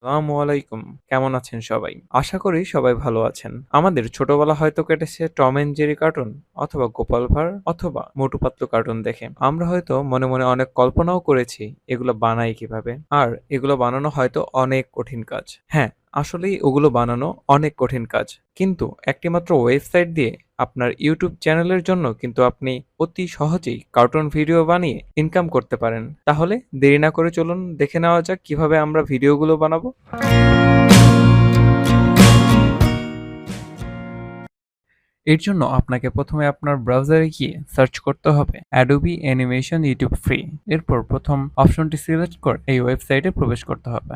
আসসালামু আলাইকুম। কেমন আছেন সবাই? আশা করি সবাই ভালো আছেন। আমাদের ছোটবেলা হয়তো কেটেছে টম অ্যান্ড জেরি কার্টুন অথবা গোপাল ভাঁড় অথবা মোটু পাতলু কার্টুন দেখে। আমরা হয়তো মনে মনে অনেক কল্পনাও করেছি এগুলো বানাই কিভাবে। আর এগুলো বানানো হয়তো অনেক কঠিন কাজ। হ্যাঁ, আসলেই ওগুলো বানানো অনেক কঠিন কাজ। কিন্তু একটি মাত্র ওয়েবসাইট দিয়ে আপনার ইউটিউব চ্যানেলের জন্য কিন্তু আপনি অতি সহজেই কার্টুন ভিডিও বানিয়ে ইনকাম করতে পারেন। তাহলে দেরি না করে চলুন দেখে নেওয়া যাক কিভাবে আমরা ভিডিওগুলো বানাবো। এর জন্য আপনাকে প্রথমে আপনার ব্রাউজারে গিয়ে সার্চ করতে হবে Adobe Animation YouTube Free। এরপর প্রথম অপশনটি সিলেক্ট করে এই ওয়েবসাইটে প্রবেশ করতে হবে।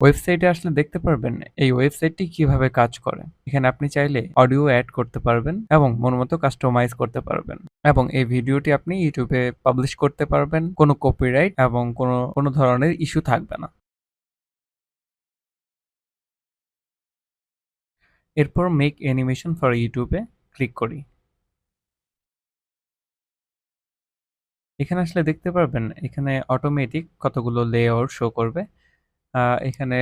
ওয়েবসাইটে আসলে দেখতে পারবেন এই ওয়েবসাইটটি কিভাবে কাজ করে। এখানে আপনি চাইলে অডিও অ্যাড করতে পারবেন এবং মনমতো কাস্টমাইজ করতে পারবেন এবং এই ভিডিওটি আপনি ইউটিউবে পাবলিশ করতে পারবেন। কোনো কপিরাইট এবং কোনো ধরনের ইস্যু থাকবে না। এরপর মেক অ্যানিমেশন ফর ইউটিউবে ক্লিক করি। এখানে আসলে দেখতে পারবেন এখানে অটোমেটিক কতগুলো লেআউট শো করবে। এখানে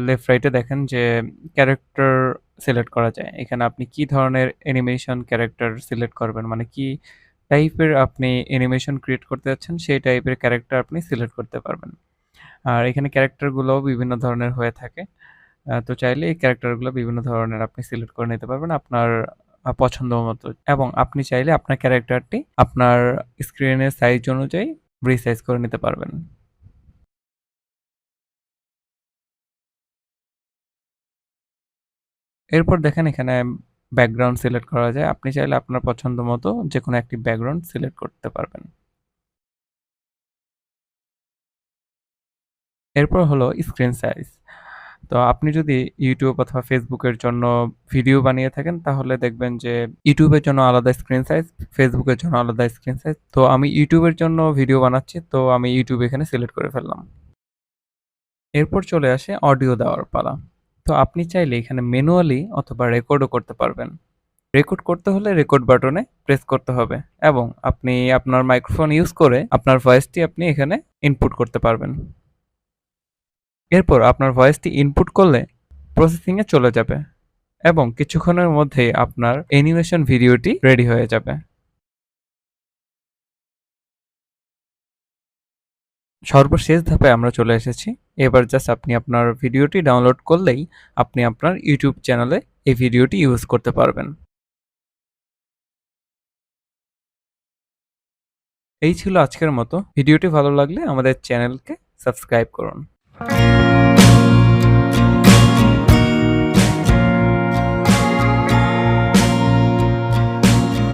লেফট রাইটে দেখেন যে ক্যারেক্টার সিলেক্ট করা যায়। এখানে আপনি কি ধরনের অ্যানিমেশন ক্যারেক্টার সিলেক্ট করবেন, মানে কি টাইপের আপনি অ্যানিমেশন ক্রিয়েট করতে যাচ্ছেন সেই টাইপের ক্যারেক্টার আপনি সিলেক্ট করতে পারবেন। আর এখানে ক্যারেক্টারগুলোও বিভিন্ন ধরনের হয়ে থাকে। তো চাইলে এই ক্যারেক্টারগুলো বিভিন্ন ধরনের আপনি সিলেক্ট করে নিতে পারবেন আপনার পছন্দ মতো এবং আপনি চাইলে আপনার ক্যারেক্টারটি আপনার স্ক্রিনের সাইজ অনুযায়ী রিসাইজ করে নিতে পারবেন। এরপর দেখেন এখানে ব্যাকগ্রাউন্ড সিলেক্ট করা যায়। আপনি চাইলে আপনার পছন্দ মতো যেকোনো একটি ব্যাকগ্রাউন্ড সিলেক্ট করতে পারবেন। এরপর হলো স্ক্রিন সাইজ। তো আপনি যদি YouTube অথবা Facebook এর জন্য ভিডিও বানিয়ে থাকেন তাহলে দেখবেন যে YouTube এর জন্য আলাদা স্ক্রিন সাইজ, Facebook এর জন্য আলাদা স্ক্রিন সাইজ। তো আমি YouTube এর জন্য ভিডিও বানাচ্ছি, তো আমি YouTube এখানে সিলেক্ট করে ফেললাম। এরপর চলে আসে অডিও দেওয়ার পালা। তো আপনি চাইলে এখানে ম্যানুয়ালি অথবা রেকর্ডও করতে পারবেন। রেকর্ড করতে হলে রেকর্ড বাটনে প্রেস করতে হবে এবং আপনি আপনার মাইক্রোফোন ইউজ করে আপনার ভয়েসটি আপনি এখানে ইনপুট করতে পারবেন। এরপর আপনার ভয়েসটি ইনপুট করলে প্রসেসিং এ চলে যাবে এবং কিছুক্ষণের মধ্যেই আপনার অ্যানিমেশন ভিডিওটি রেডি হয়ে যাবে। সর্বশেষ ধাপে আমরা চলে এসেছি। এবার জাস্ট আপনি আপনার ভিডিওটি ডাউনলোড করলেই আপনি আপনার ইউটিউব চ্যানেলে এই ভিডিওটি ইউজ করতে পারবেন। এই ছিল আজকের মতো। ভিডিওটি ভালো লাগলে আমাদের চ্যানেলকে সাবস্ক্রাইব করুন।